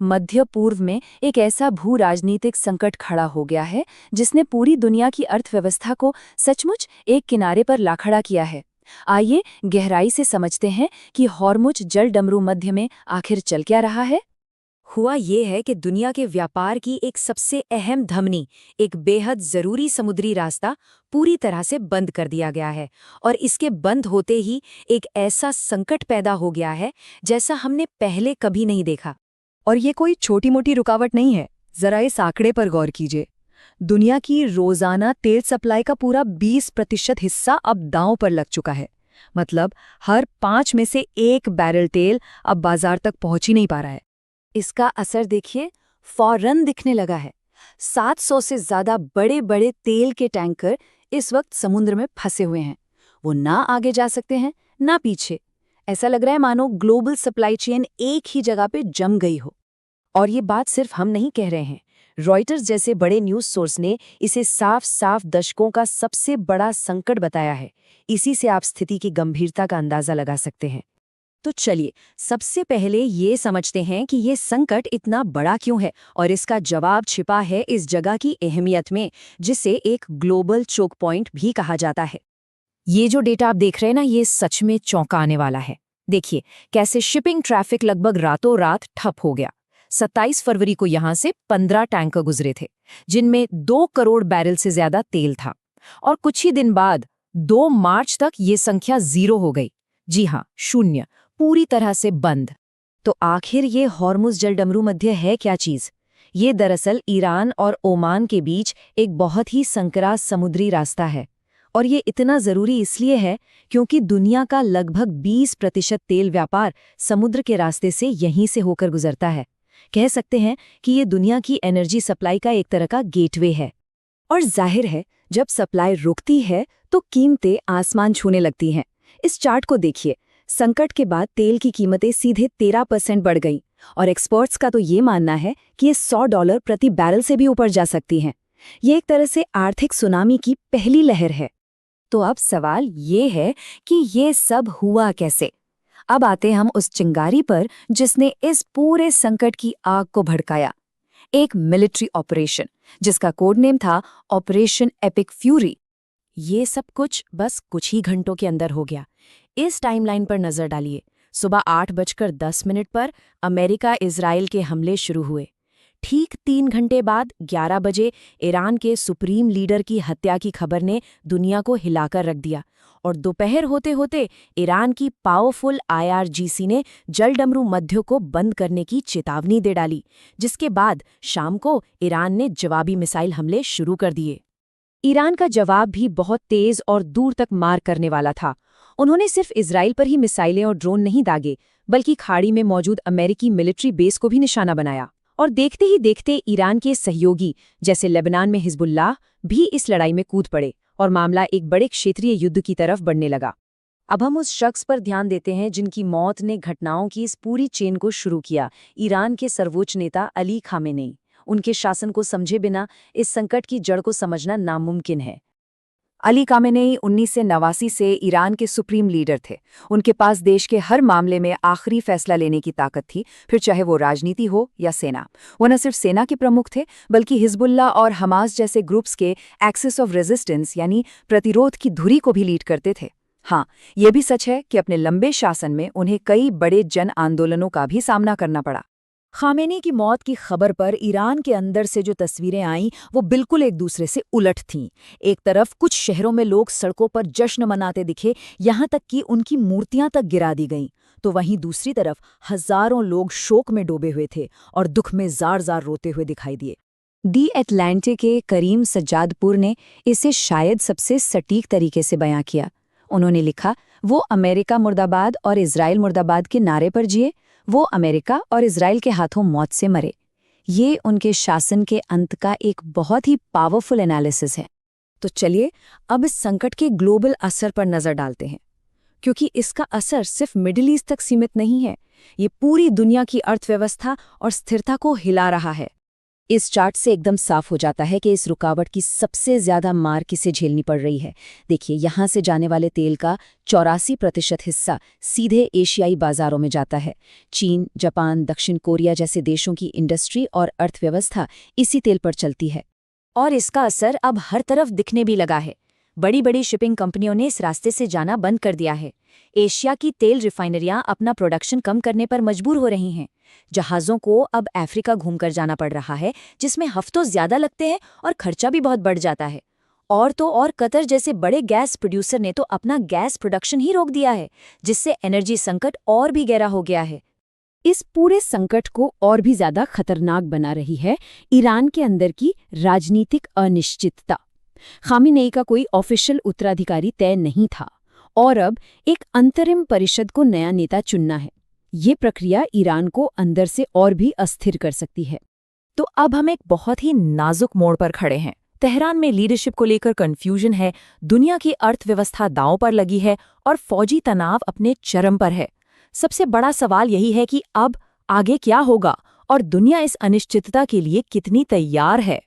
मध्य पूर्व में एक ऐसा भू राजनीतिक संकट खड़ा हो गया है जिसने पूरी दुनिया की अर्थव्यवस्था को सचमुच एक किनारे पर ला खड़ा किया है। आइए गहराई से समझते हैं कि हॉर्मुज जल डमरू मध्य में आखिर चल क्या रहा है। हुआ ये है कि दुनिया के व्यापार की एक सबसे अहम धमनी, एक बेहद जरूरी समुद्री रास्ता पूरी तरह से बंद कर दिया गया है। और इसके बंद होते ही एक ऐसा संकट पैदा हो गया है जैसा हमने पहले कभी नहीं देखा। और ये कोई छोटी मोटी रुकावट नहीं है। जरा इस आंकड़े पर गौर कीजिए। दुनिया की रोजाना तेल सप्लाई का पूरा 20% हिस्सा अब दांव पर लग चुका है। मतलब हर 5 में से 1 बैरल तेल अब बाजार तक पहुंच ही नहीं पा रहा है। इसका असर देखिए, फौरन दिखने लगा है। 700 से ज्यादा बड़े बड़े तेल के टैंकर इस वक्त समुद्र में फंसे हुए हैं। वो ना आगे जा सकते हैं ना पीछे। ऐसा लग रहा है मानो ग्लोबल सप्लाई चेन एक ही जगह पे जम गई हो। और ये बात सिर्फ हम नहीं कह रहे हैं। रॉयटर्स जैसे बड़े न्यूज़ सोर्स ने इसे साफ साफ दशकों का सबसे बड़ा संकट बताया है। इसी से आप स्थिति की गंभीरता का अंदाजा लगा सकते हैं। तो चलिए सबसे पहले ये समझते हैं कि ये संकट इतना बड़ा क्यों है, और इसका जवाब छिपा है इस जगह की अहमियत में, जिसे एक ग्लोबल चोक पॉइंट भी कहा जाता है। ये जो डेटा आप देख रहे हैं ना, ये सच में चौंकाने वाला है। देखिए कैसे शिपिंग ट्रैफिक लगभग रातों रात ठप हो गया। 27 फरवरी को यहां से 15 टैंकर गुजरे थे, जिनमें 2 करोड़ बैरल से ज्यादा तेल था। और कुछ ही दिन बाद 2 मार्च तक ये संख्या 0 हो गई। जी हाँ, 0, पूरी तरह से बंद। तो आखिर ये हॉर्मुज जलडमरू मध्य है क्या चीज? ये दरअसल ईरान और ओमान के बीच एक बहुत ही संकरा समुद्री रास्ता है। और ये इतना जरूरी इसलिए है क्योंकि दुनिया का लगभग 20% तेल व्यापार समुद्र के रास्ते से यहीं से होकर गुजरता है। कह सकते हैं कि ये दुनिया की एनर्जी सप्लाई का एक तरह का गेटवे है। और जाहिर है, जब सप्लाई रुकती है तो कीमतें आसमान छूने लगती हैं। इस चार्ट को देखिए। संकट के बाद तेल की कीमतें सीधे 13% बढ़ गईं, और एक्सपर्ट्स का तो ये मानना है कि ये $100 प्रति बैरल से भी ऊपर जा सकती हैं। ये एक तरह से आर्थिक सुनामी की पहली लहर है। तो अब सवाल ये है कि ये सब हुआ कैसे? अब आते हम उस चिंगारी पर जिसने इस पूरे संकट की आग को भड़काया। एक मिलिट्री ऑपरेशन जिसका कोड नेम था ऑपरेशन एपिक फ्यूरी। ये सब कुछ बस कुछ ही घंटों के अंदर हो गया। इस टाइमलाइन पर नजर डालिए। सुबह 8:10 पर अमेरिका इजराइल के हमले शुरू हुए। ठीक 3 घंटे बाद 11 बजे ईरान के सुप्रीम लीडर की हत्या की खबर ने दुनिया को हिलाकर रख दिया। और दोपहर होते होते ईरान की पावरफुल IRGC ने जलडमरू मध्य को बंद करने की चेतावनी दे डाली, जिसके बाद शाम को ईरान ने जवाबी मिसाइल हमले शुरू कर दिए। ईरान का जवाब भी बहुत तेज और दूर तक मार करने वाला था। उन्होंने सिर्फ इजराइल पर ही मिसाइलें और ड्रोन नहीं दागे, बल्कि खाड़ी में मौजूद अमेरिकी मिलिट्री बेस को भी निशाना बनाया। और देखते ही देखते ईरान के सहयोगी जैसे लेबनान में हिजबुल्लाह भी इस लड़ाई में कूद पड़े, और मामला एक बड़े क्षेत्रीय युद्ध की तरफ बढ़ने लगा। अब हम उस शख्स पर ध्यान देते हैं जिनकी मौत ने घटनाओं की इस पूरी चेन को शुरू किया। ईरान के सर्वोच्च नेता अली खामेनेई। उनके शासन को समझे बिना इस संकट की जड़ को समझना नामुमकिन है। अली खामेनेई 1989 से ईरान के सुप्रीम लीडर थे। उनके पास देश के हर मामले में आखिरी फैसला लेने की ताकत थी, फिर चाहे वो राजनीति हो या सेना। वो न सिर्फ सेना के प्रमुख थे, बल्कि हिजबुल्लाह और हमास जैसे ग्रुप्स के एक्सिस ऑफ रेजिस्टेंस यानी प्रतिरोध की धुरी को भी लीड करते थे। हाँ, ये भी सच है कि अपने लंबे शासन में उन्हें कई बड़े जन आंदोलनों का भी सामना करना पड़ा। खामेनी की मौत की खबर पर ईरान के अंदर से जो तस्वीरें आईं वो बिल्कुल एक दूसरे से उलट थीं। एक तरफ कुछ शहरों में लोग सड़कों पर जश्न मनाते दिखे, यहाँ तक कि उनकी मूर्तियां तक गिरा दी गईं। तो वहीं दूसरी तरफ हजारों लोग शोक में डूबे हुए थे और दुख में जार जार रोते हुए दिखाई दिए। दी एटलांटिक के करीम सज्जादपुर ने इसे शायद सबसे सटीक तरीके से बयां किया। उन्होंने लिखा, वो अमेरिका मुर्दाबाद और इजराइल मुर्दाबाद के नारे पर जिए, वो अमेरिका और इजराइल के हाथों मौत से मरे। ये उनके शासन के अंत का एक बहुत ही पावरफुल एनालिसिस है। तो चलिए अब इस संकट के ग्लोबल असर पर नजर डालते हैं, क्योंकि इसका असर सिर्फ मिडिल ईस्ट तक सीमित नहीं है। ये पूरी दुनिया की अर्थव्यवस्था और स्थिरता को हिला रहा है। इस चार्ट से एकदम साफ हो जाता है कि इस रुकावट की सबसे ज्यादा मार किसे झेलनी पड़ रही है। देखिए, यहाँ से जाने वाले तेल का 84% हिस्सा सीधे एशियाई बाजारों में जाता है। चीन, जापान, दक्षिण कोरिया जैसे देशों की इंडस्ट्री और अर्थव्यवस्था इसी तेल पर चलती है। और इसका असर अब हर तरफ दिखने भी लगा है। बड़ी बड़ी शिपिंग कंपनियों ने इस रास्ते से जाना बंद कर दिया है। एशिया की तेल रिफाइनरियां अपना प्रोडक्शन कम करने पर मजबूर हो रही हैं। जहाज़ों को अब अफ्रीका घूमकर जाना पड़ रहा है, जिसमें हफ्तों ज्यादा लगते हैं और खर्चा भी बहुत बढ़ जाता है। और तो और कतर जैसे बड़े गैस प्रोड्यूसर ने तो अपना गैस प्रोडक्शन ही रोक दिया है, जिससे एनर्जी संकट और भी गहरा हो गया है। इस पूरे संकट को और भी ज्यादा खतरनाक बना रही है ईरान के अंदर की राजनीतिक अनिश्चितता। खामेनेई का कोई ऑफिशियल उत्तराधिकारी तय नहीं था और अब एक अंतरिम परिषद को नया नेता चुनना है। ये प्रक्रिया ईरान को अंदर से और भी अस्थिर कर सकती है। तो अब हम एक बहुत ही नाजुक मोड़ पर खड़े हैं। तेहरान में लीडरशिप को लेकर कंफ्यूजन है, दुनिया की अर्थव्यवस्था दांव पर लगी है और फौजी तनाव अपने चरम पर है। सबसे बड़ा सवाल यही है कि अब आगे क्या होगा और दुनिया इस अनिश्चितता के लिए कितनी तैयार है।